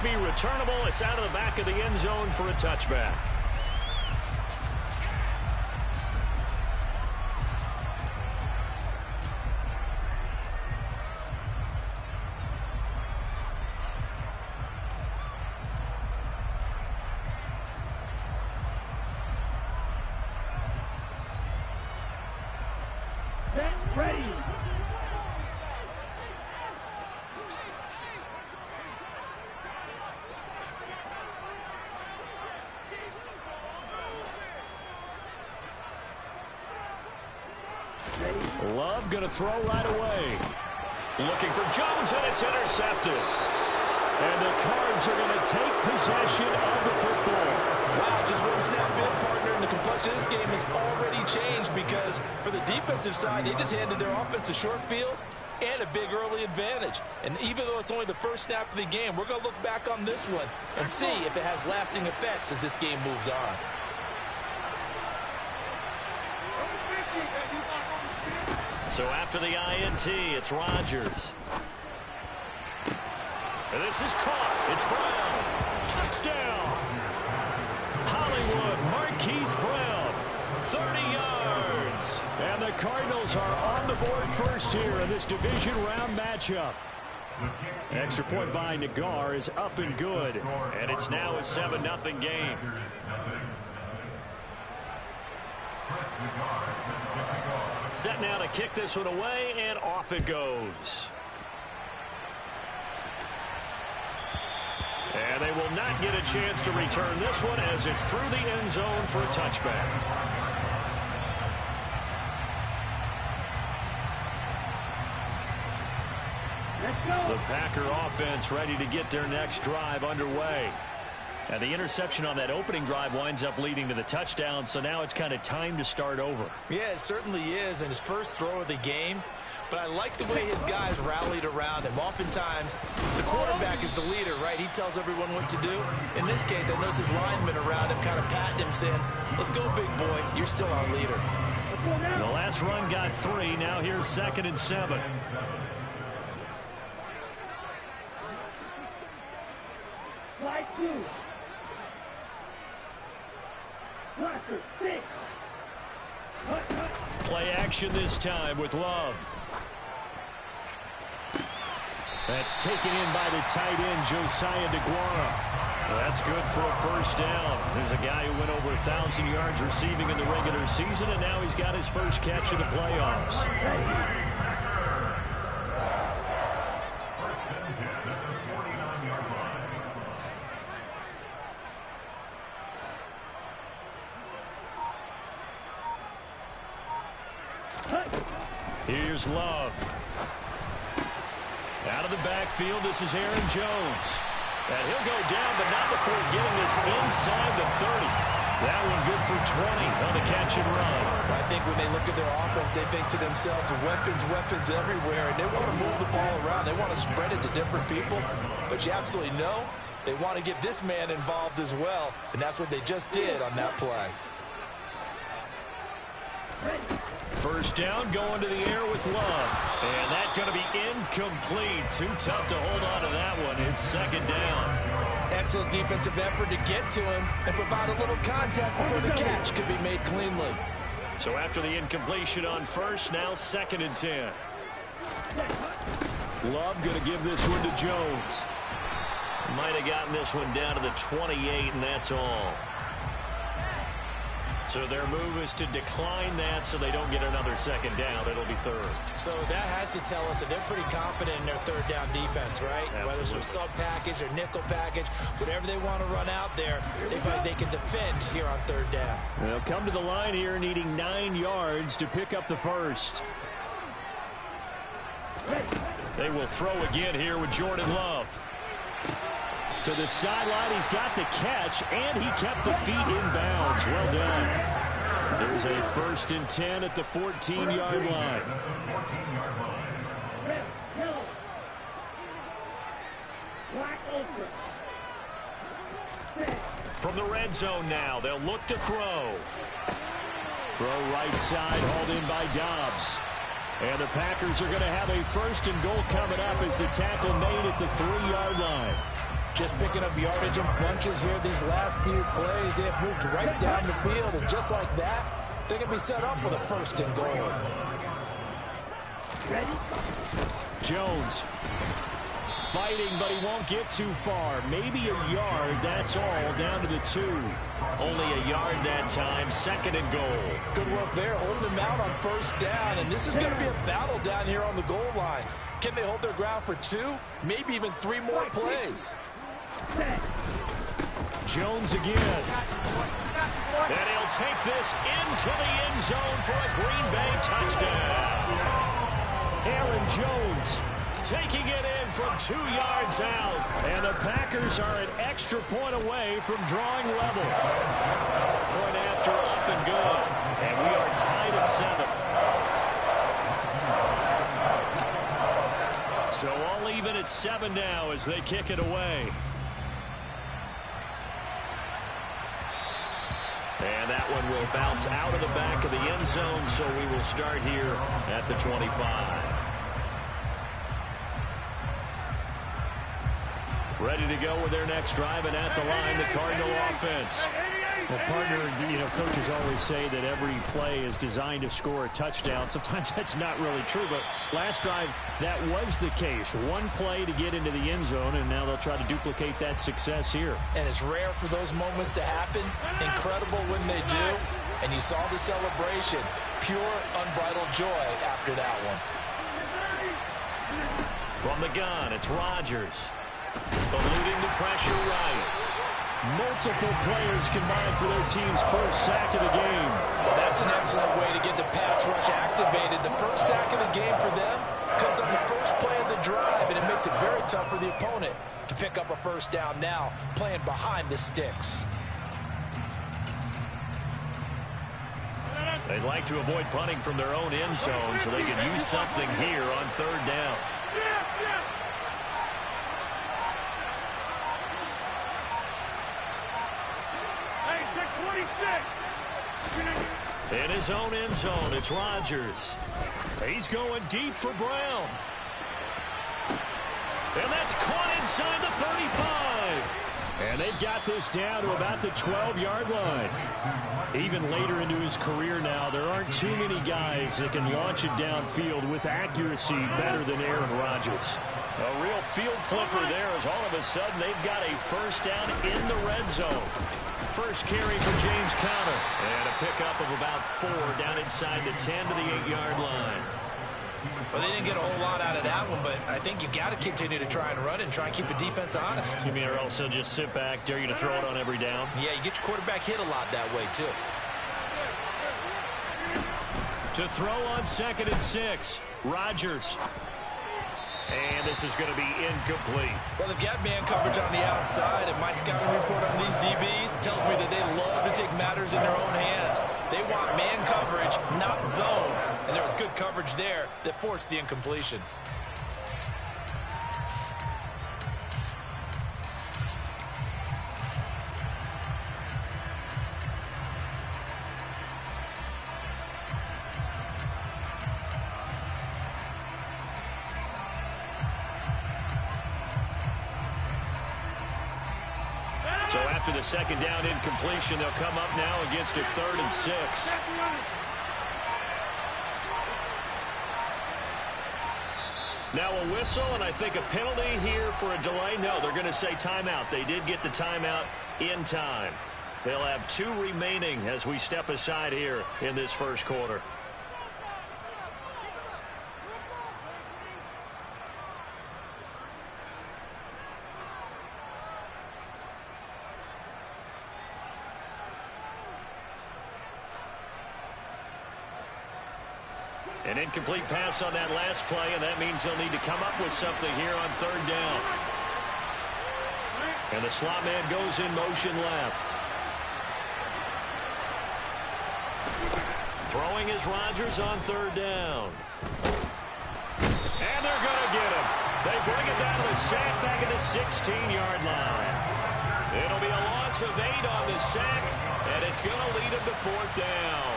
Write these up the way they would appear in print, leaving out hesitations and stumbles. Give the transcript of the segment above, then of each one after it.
be returnable. It's out of the back of the end zone for a touchback. Ready. Love going to throw right away. Looking for Jones, and it's intercepted. And the Cards are going to take possession of the football. Wow, just one snap in, partner, and the complexion of this game has already changed because for the defensive side, they just handed their offense a short field and a big early advantage. And even though it's only the first snap of the game, we're going to look back on this one and see if it has lasting effects as this game moves on. So after the INT, it's Rodgers. And this is caught. It's Brown. Touchdown. Hollywood, Marquise Brown. 30 yards. And the Cardinals are on the board first here in this division round matchup. Extra point by Nagar is up and good. And it's now a 7-0 game. Set now to kick this one away, and off it goes. And they will not get a chance to return this one as it's through the end zone for a touchback. The Packer offense ready to get their next drive underway. And the interception on that opening drive winds up leading to the touchdown, so now it's kind of time to start over. Yeah, it certainly is, and his first throw of the game. But I like the way his guys rallied around him. Oftentimes, the quarterback is the leader, right? He tells everyone what to do. In this case, I noticed his linemen around him kind of patting him, saying, let's go, big boy. You're still our leader. The last run got 3. Now here's 2nd and 7. Slide 2. Play action this time with Love. That's taken in by the tight end, Josiah DeGuara. That's good for a first down. There's a guy who went over 1,000 yards receiving in the regular season, and now he's got his first catch of the playoffs. Here's Love. Out of the backfield, this is Aaron Jones. And he'll go down, but not before getting this inside the 30. That one good for 20 on the catch and run. I think when they look at their offense, they think to themselves, weapons everywhere, and they want to move the ball around. They want to spread it to different people. But you absolutely know they want to get this man involved as well, and that's what they just did on that play. First down, going to the air with Love. And that's going to be incomplete. Too tough to hold on to that one. It's 2nd down. Excellent defensive effort to get to him and provide a little contact before the catch could be made cleanly. So after the incompletion on first, now 2nd and 10. Love going to give this one to Jones. Might have gotten this one down to the 28, and that's all. So their move is to decline that so they don't get another 2nd down. It'll be 3rd. So that has to tell us that they're pretty confident in their 3rd down defense, right? Absolutely. Whether it's a sub package or nickel package, whatever they want to run out there, they find they can defend here on 3rd down. They'll come to the line here needing 9 yards to pick up the first. They will throw again here with Jordan Love. To the sideline, he's got the catch, and he kept the feet in bounds. Well done. There's a 1st and 10 at the 14-yard line. From the red zone now, they'll look to throw. Throw right side, hauled in by Dobbs. And the Packers are going to have a 1st and goal coming up as the tackle made at the 3-yard line. Just picking up yardage in bunches here these last few plays. They have moved right down the field, and just like that, they can be set up with a first and goal. Ready? Jones fighting, but he won't get too far. Maybe a yard, that's all, down to the 2. Only a yard that time, second and goal. Good work there, holding them out on first down, and this is going to be a battle down here on the goal line. Can they hold their ground for 2, maybe even 3 more plays? Jones again. And he'll take this into the end zone for a Green Bay touchdown. Aaron Jones taking it in from 2 yards out. And the Packers are an extra point away from drawing level. Point after up and good. And we are tied at 7. So all even at 7 now as they kick it away. And that one will bounce out of the back of the end zone, so we will start here at the 25. Ready to go with their next drive, and at the line, the Cardinal offense. Well, partner, coaches always say that every play is designed to score a touchdown. Sometimes that's not really true, but last drive, that was the case. One play to get into the end zone, and now they'll try to duplicate that success here. And it's rare for those moments to happen. Incredible when they do. And you saw the celebration. Pure, unbridled joy after that one. From the gun, it's Rodgers. Eluding the pressure right. Multiple players combined for their team's first sack of the game. That's an excellent way to get the pass rush activated. The first sack of the game for them comes on the first play of the drive, and it makes it very tough for the opponent to pick up a first down now, playing behind the sticks. They'd like to avoid punting from their own end zone so they can use something here on third down. In his own end zone, it's Rodgers. He's going deep for Brown. And that's caught inside the 35. And they've got this down to about the 12-yard line. Even later into his career now, there aren't too many guys that can launch it downfield with accuracy better than Aaron Rodgers. A real field flipper there as all of a sudden they've got a first down in the red zone. First carry for James Conner. And a pickup of about 4 down inside the 10 to the 8-yard line. Well, they didn't get a whole lot out of that one, but I think you got to continue to try and run and try and keep the defense honest. You mean or also just sit back, dare you to throw it on every down? Yeah, you get your quarterback hit a lot that way, too. To throw on 2nd and 6, Rodgers. And this is going to be incomplete. Well, they've got man coverage on the outside, and my scouting report on these DBs tells me that they love to take matters in their own hands. They want man coverage, not zone. And there was good coverage there that forced the incompletion. So after the second down incompletion, they'll come up now against a 3rd and 6. Now a whistle, and I think a penalty here for a delay. No, they're going to say timeout. They did get the timeout in time. They'll have 2 remaining as we step aside here in this first quarter. An incomplete pass on that last play, and that means they'll need to come up with something here on 3rd down. And the slot man goes in motion left. Throwing is Rodgers on 3rd down. And they're going to get him. They bring it down to the sack back at the 16-yard line. It'll be a loss of 8 on the sack, and it's going to lead them to 4th down.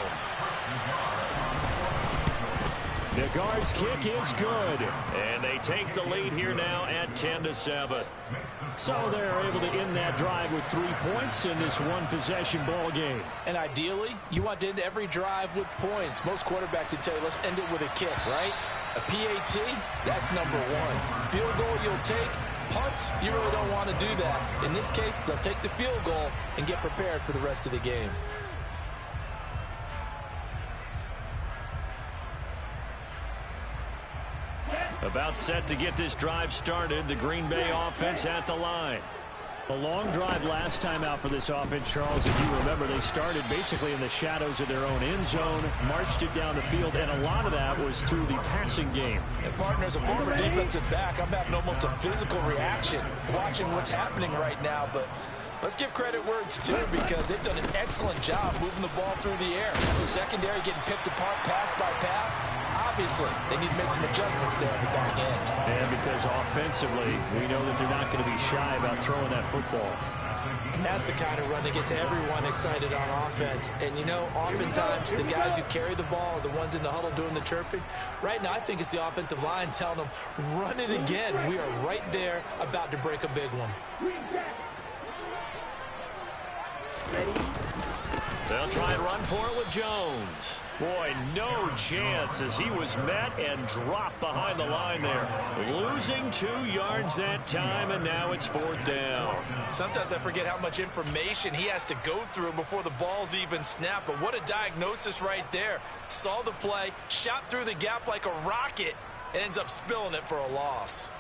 Nagar's kick is good. And they take the lead here now at 10-7. So they're able to end that drive with 3 points in this one-possession ball game. And ideally, you want to end every drive with points. Most quarterbacks would tell you, let's end it with a kick, right? A PAT, that's number one. Field goal you'll take. Punts, you really don't want to do that. In this case, they'll take the field goal and get prepared for the rest of the game. About set to get this drive started. The Green Bay offense at the line. A long drive last time out for this offense, Charles. If you remember, they started basically in the shadows of their own end zone, marched it down the field, and a lot of that was through the passing game. And partner, as a former defensive back, I'm having almost a physical reaction watching what's happening right now. But let's give credit where it's due, because they've done an excellent job moving the ball through the air. The secondary getting picked apart pass by pass. Obviously, they need to make some adjustments there at the back end. And because offensively, we know that they're not going to be shy about throwing that football. And that's the kind of run that gets everyone excited on offense. And, you know, oftentimes the guys who carry the ball are the ones in the huddle doing the chirping. Right now, I think it's the offensive line telling them, run it again. We are right there about to break a big one. They'll try and run for it with Jones. Boy, no chance as he was met and dropped behind the line there. Losing 2 yards that time, and now it's 4th down. Sometimes I forget how much information he has to go through before the ball's even snapped. But what a diagnosis right there. Saw the play, shot through the gap like a rocket, and ends up spilling it for a loss.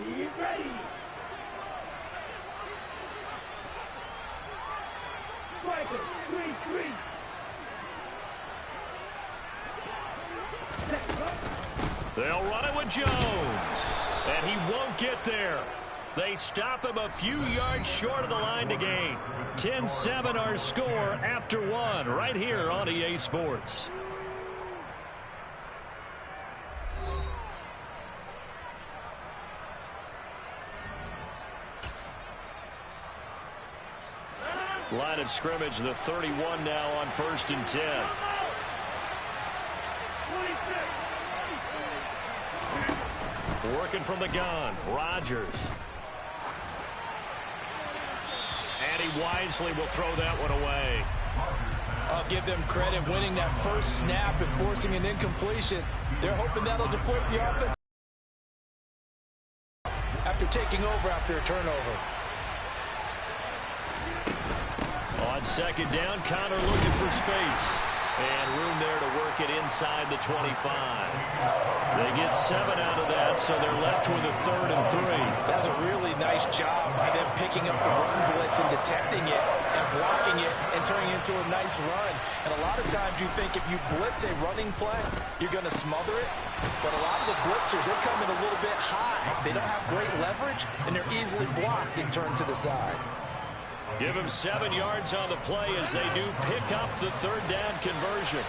He's ready. Striker, 3-3. They'll run it with Jones, and he won't get there. They stop him a few yards short of the line to gain. 10-7 our score after 1 right here on EA Sports. Line of scrimmage, the 31 now on 1st and 10. Working from the gun, Rodgers. And he wisely will throw that one away. I'll give them credit winning that first snap and forcing an incompletion. They're hoping that'll deflate the offense after taking over after a turnover. On 2nd down, Connor looking for space. And room there to work it inside the 25. They get 7 out of that, so they're left with a 3rd and 3. That's a really nice job by them picking up the run blitz and detecting it and blocking it and turning it into a nice run. And a lot of times you think if you blitz a running play, you're going to smother it. But a lot of the blitzers, they come in a little bit high. They don't have great leverage, and they're easily blocked and turned to the side. Give him 7 yards on the play as they do pick up the 3rd down conversion.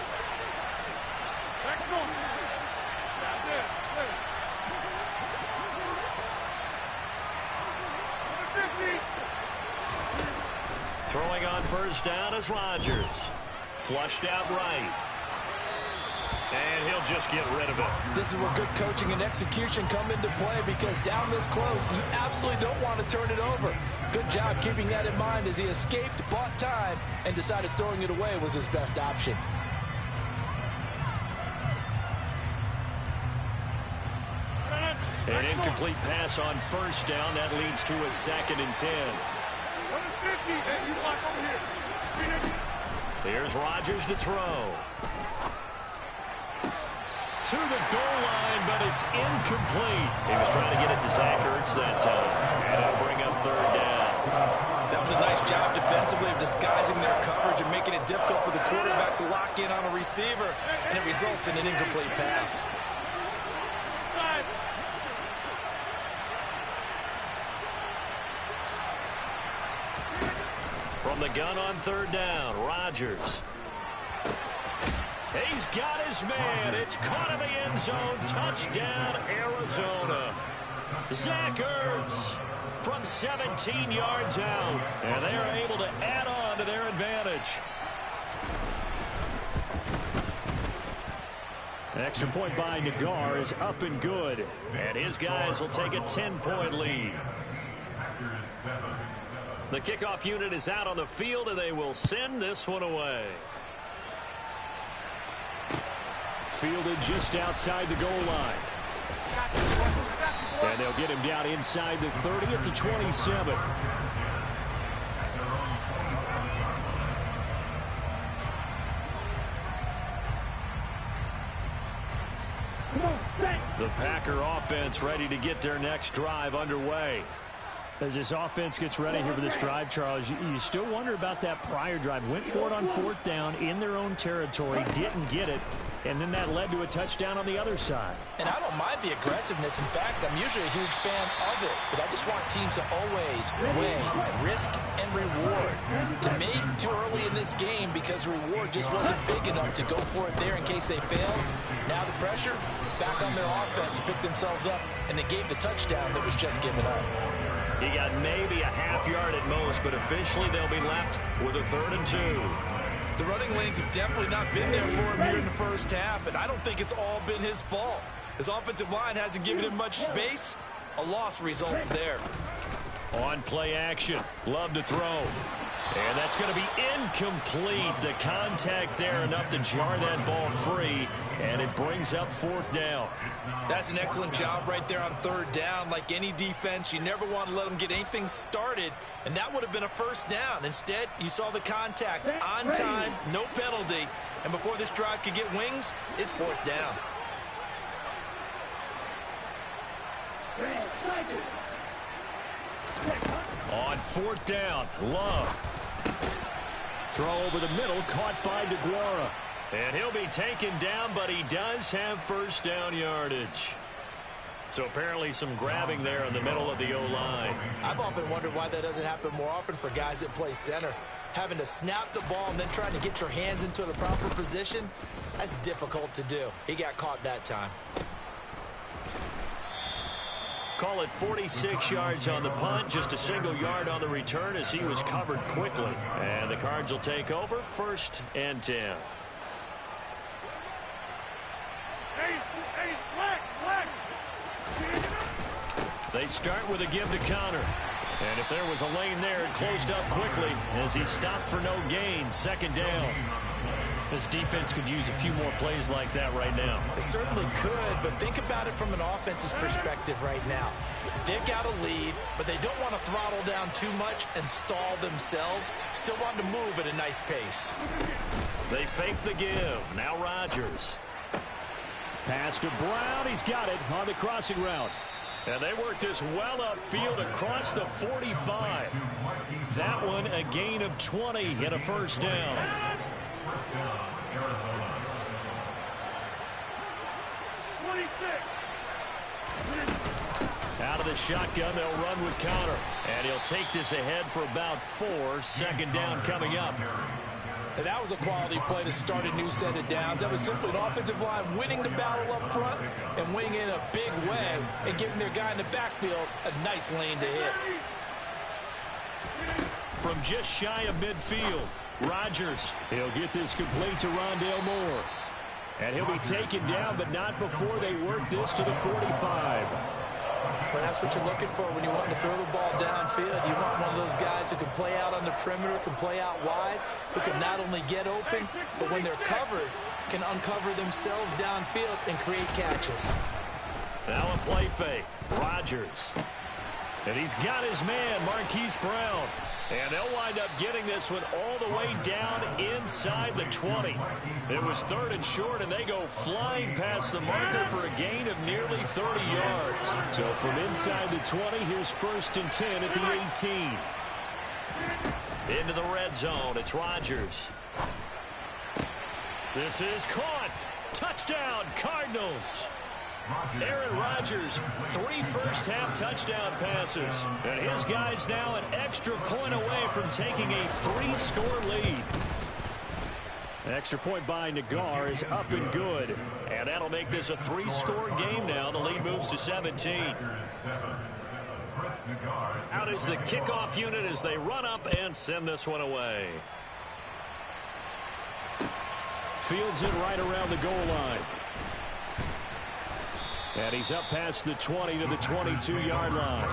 Throwing on 1st down is Rodgers. Flushed out right. And he'll just get rid of it. This is where good coaching and execution come into play, because down this close, you absolutely don't want to turn it over. Good job keeping that in mind as he escaped, bought time, and decided throwing it away was his best option. An incomplete pass on 1st down. That leads to a 2nd and 10. Here's Rodgers to throw. To the goal line, but it's incomplete. He was trying to get it to Zach Ertz that time. And it'll bring up 3rd down. That was a nice job defensively of disguising their coverage and making it difficult for the quarterback to lock in on a receiver. And it results in an incomplete pass. From the gun on 3rd down, Rodgers. He's got his man. It's caught in the end zone. Touchdown, Arizona. Zach Ertz from 17 yards out. And they are able to add on to their advantage. Extra point by Nagar is up and good. And his guys will take a 10-point lead. The kickoff unit is out on the field, and they will send this one away. Fielded just outside the goal line. And they'll get him down inside the 30 at the 27. The Packer offense ready to get their next drive underway. As this offense gets ready here for this drive, Charles, you still wonder about that prior drive. Went for it on 4th down in their own territory, didn't get it, and then that led to a touchdown on the other side. And I don't mind the aggressiveness. In fact, I'm usually a huge fan of it, but I just want teams to always weigh risk and reward. To me, too early in this game because the reward just wasn't big enough to go for it there in case they failed. Now the pressure back on their offense to pick themselves up, and they gave the touchdown that was just given up. He got maybe a half yard at most, but officially they'll be left with a 3rd and 2. The running lanes have definitely not been there for him here in the first half, and I don't think it's all been his fault. His offensive line hasn't given him much space. A loss results there. On play action, Love to throw. And that's going to be incomplete. The contact there enough to jar that ball free, and it brings up 4th down. That's an excellent job right there on 3rd down. Like any defense, you never want to let them get anything started, and that would have been a 1st down. Instead, you saw the contact on time, no penalty, and before this drive could get wings, it's 4th down. On 4th down, Love. Throw over the middle, caught by DeGuara. And he'll be taken down, but he does have 1st down yardage. So apparently some grabbing there in the middle of the O-line. I've often wondered why that doesn't happen more often for guys that play center. Having to snap the ball and then trying to get your hands into the proper position, that's difficult to do. He got caught that time. Call it 46 yards on the punt, just a single yard on the return as he was covered quickly. And the Cards will take over, 1st and 10. They start with a give to Connor. And if there was a lane there, it closed up quickly as he stopped for no gain. 2nd down. This defense could use a few more plays like that right now. It certainly could, but think about it from an offense's perspective right now. They've got a lead, but they don't want to throttle down too much and stall themselves. Still want to move at a nice pace. They fake the give. Now Rodgers. Pass to Brown. He's got it on the crossing route. And they work this well upfield across the 45. That one a gain of 20 and a 1st down. Out of the shotgun, they'll run with Connor. And he'll take this ahead for about 4. 2nd down coming up. And that was a quality play to start a new set of downs. That was simply an offensive line winning the battle up front and winning in a big way and giving their guy in the backfield a nice lane to hit. From just shy of midfield, Rodgers. He'll get this complete to Rondale Moore. And he'll be taken down, but not before they work this to the 45. Well, that's what you're looking for when you want to throw the ball downfield. You want one of those guys who can play out on the perimeter, can play out wide, who can not only get open, but when they're covered, can uncover themselves downfield and create catches. Now a play fake. Rodgers. And he's got his man, Marquise Brown. And they'll wind up getting this one all the way down inside the 20. It was 3rd and short, and they go flying past the marker for a gain of nearly 30 yards. So from inside the 20, here's 1st and 10 at the 18. Into the red zone, it's Rodgers. This is caught. Touchdown, Cardinals. Aaron Rodgers, 3 first-half touchdown passes. And his guys now an extra point away from taking a 3-score lead. Extra point by Nagar is up and good. And that'll make this a 3-score game now. The lead moves to 17. Out is the kickoff unit as they run up and send this one away. Fields it right around the goal line. And he's up past the 20 to the 22-yard line.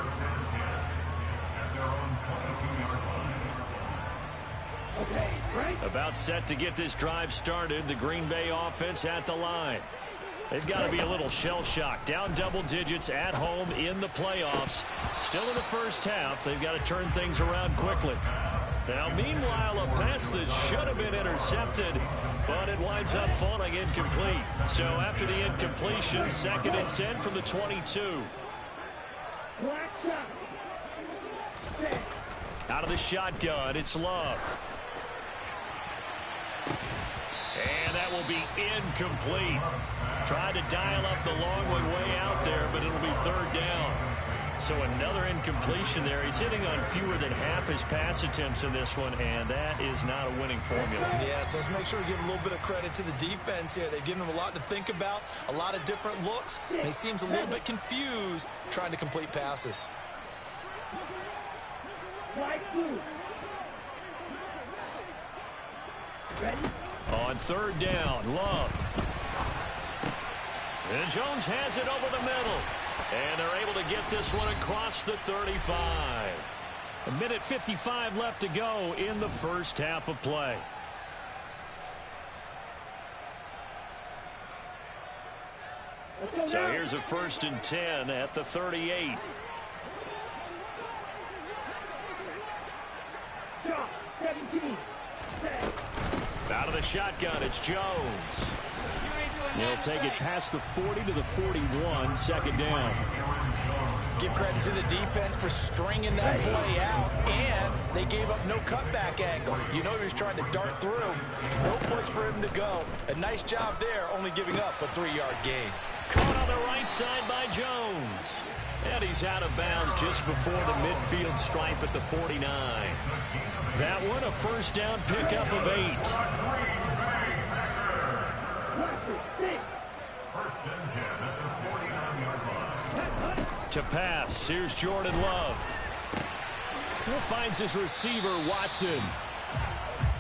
About set to get this drive started. The Green Bay offense at the line. They've got to be a little shell-shocked. Down double digits at home in the playoffs. Still in the first half. They've got to turn things around quickly. Now, meanwhile, a pass that should have been intercepted, but it winds up falling incomplete. So after the incompletion, 2nd and 10 from the 22. Out of the shotgun, it's Love. And that will be incomplete. Tried to dial up the long one way out there, but it'll be 3rd down. So another incompletion there. He's hitting on fewer than half his pass attempts in this one, and that is not a winning formula. Yes, let's make sure we give a little bit of credit to the defense here. They've given him a lot to think about, a lot of different looks, and he seems a little bit confused trying to complete passes. On 3rd down, Love. And Jones has it over the middle. And they're able to get this one across the 35. 1:55 left to go in the first half of play. So here's a 1st and 10 at the 38. Out of the shotgun, it's Jones. He'll take it past the 40 to the 41, 2nd down. Give credit to the defense for stringing that play out, and they gave up no cutback angle. You know he was trying to dart through. No place for him to go. A nice job there, only giving up a 3-yard gain. Caught on the right side by Jones. And he's out of bounds just before the midfield stripe at the 49. That one a 1st down pickup of 8. To pass, here's Jordan Love. He finds his receiver, Watson.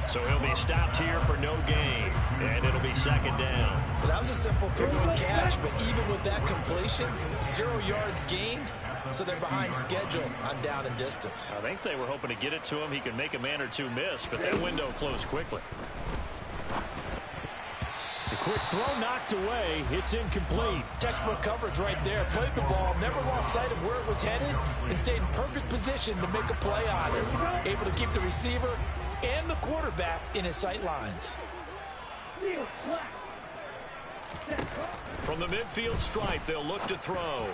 So he'll be stopped here for no gain, and it'll be 2nd down. Well, that was a simple throw and catch, but even with that completion, 0 yards gained, so they're behind schedule on down and distance. I think they were hoping to get it to him. He could make a man or two miss, but that window closed quickly. The quick throw knocked away. It's incomplete. Textbook coverage right there. Played the ball, never lost sight of where it was headed, and stayed in perfect position to make a play on it. Able to keep the receiver and the quarterback in his sight lines. From the midfield stripe, they'll look to throw.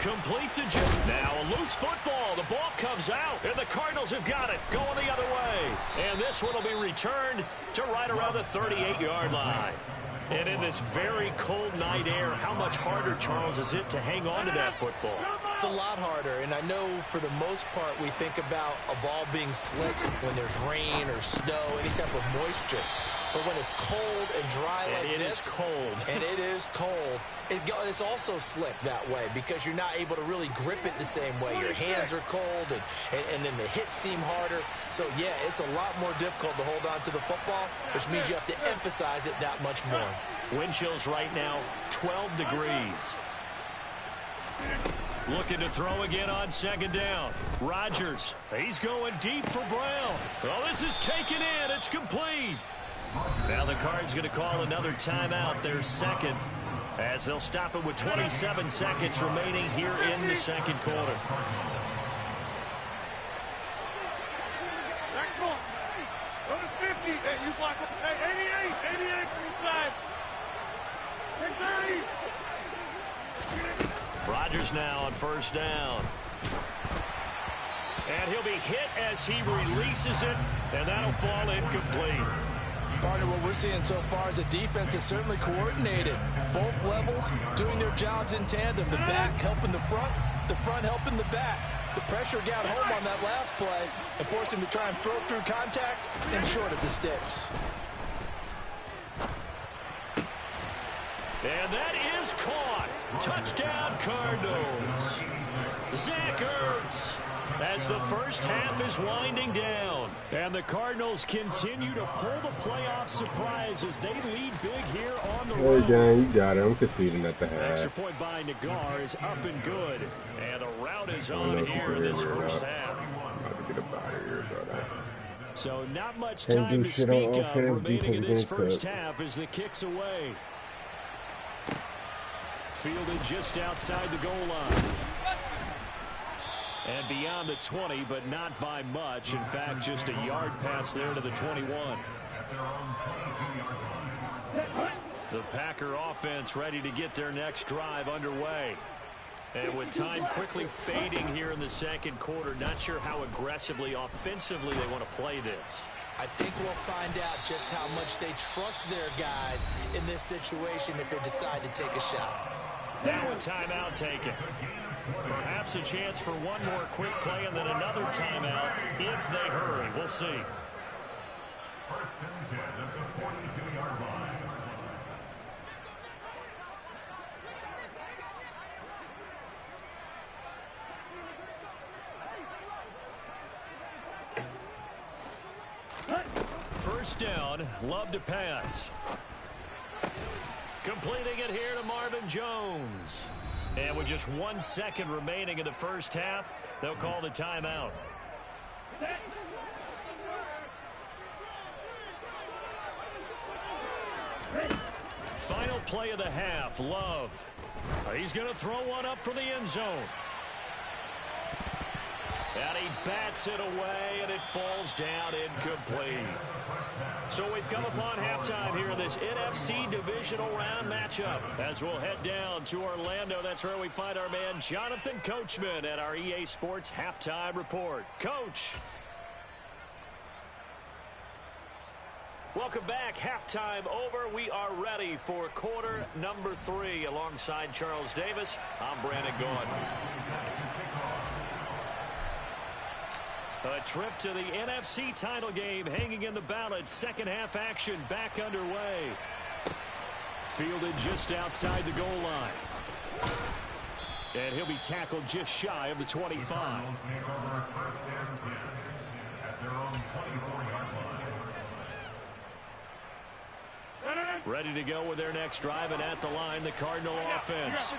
Complete to Jones. Now a loose football. The ball comes out, and the Cardinals have got it going the other way. And this one will be returned to right around the 38-yard line. And in this very cold night air, how much harder, Charles, is it to hang on to that football? It's a lot harder, and I know for the most part we think about a ball being slick when there's rain or snow, any type of moisture. But when it's cold and dry like this, it is cold. And it is cold, it's also slick that way because you're not able to really grip it the same way. Your hands are cold, and then the hits seem harder. So, yeah, it's a lot more difficult to hold on to the football, which means you have to emphasize it that much more. Wind chills right now, 12 degrees. Looking to throw again on 2nd down. Rodgers, he's going deep for Brown. Well, this is taken in. It's complete. Now the Cards going to call another timeout, their 2nd, as they'll stop it with 27 seconds remaining here in the 2nd quarter. Go to 50. Hey, you block up. Hey, 88 from inside. 30. Rodgers now on 1st down. And he'll be hit as he releases it, and that'll fall incomplete. Partner, what we're seeing so far is a defense that's certainly coordinated. Both levels doing their jobs in tandem. The back helping the front helping the back. The pressure got home on that last play and forced him to try and throw through contact and short of the sticks. And that is caught. Touchdown, Cardinals. Zach Ertz, as the first half is winding down. And the Cardinals continue to pull the playoff surprise as they lead big here on the road. Hey, gang, you got it. I'm conceding at the half. Extra point by Nagar is up and good. And the route is on here in this first half. I'm about to get up out of here, brother. So not much time to speak of remaining in this first half as the kick's away. Fielded just outside the goal line. And beyond the 20, but not by much. In fact, just a yard pass there to the 21. The Packer offense ready to get their next drive underway. And with time quickly fading here in the second quarter, not sure how aggressively, offensively they want to play this. I think we'll find out just how much they trust their guys in this situation if they decide to take a shot. Now a timeout taken. Perhaps a chance for one more quick play and then another timeout if they hurry. We'll see. First and 10 at the 42-yard line. First down, love to pass. Completing it here to Marvin Jones. And with just 1 second remaining in the first half, they'll call the timeout. Final play of the half, Love. He's going to throw one up for the end zone. And he bats it away, and it falls down incomplete. So we've come upon halftime here in this NFC divisional round matchup. As we'll head down to Orlando, that's where we find our man Jonathan Coachman at our EA Sports Halftime Report. Coach. Welcome back. Halftime over. We are ready for quarter number 3. Alongside Charles Davis, I'm Brandon Gaudin. A trip to the NFC title game hanging in the balance. Second half action back underway. Fielded just outside the goal line. And he'll be tackled just shy of the 25. Ready to go with their next drive, and at the line, the Cardinal offense.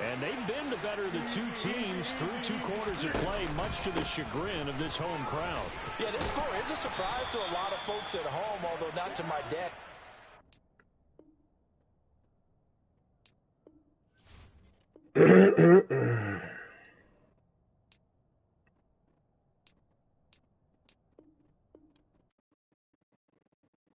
And they've been the better of the two teams through 2 quarters of play, much to the chagrin of this home crowd. Yeah, this score is a surprise to a lot of folks at home, although not to my dad.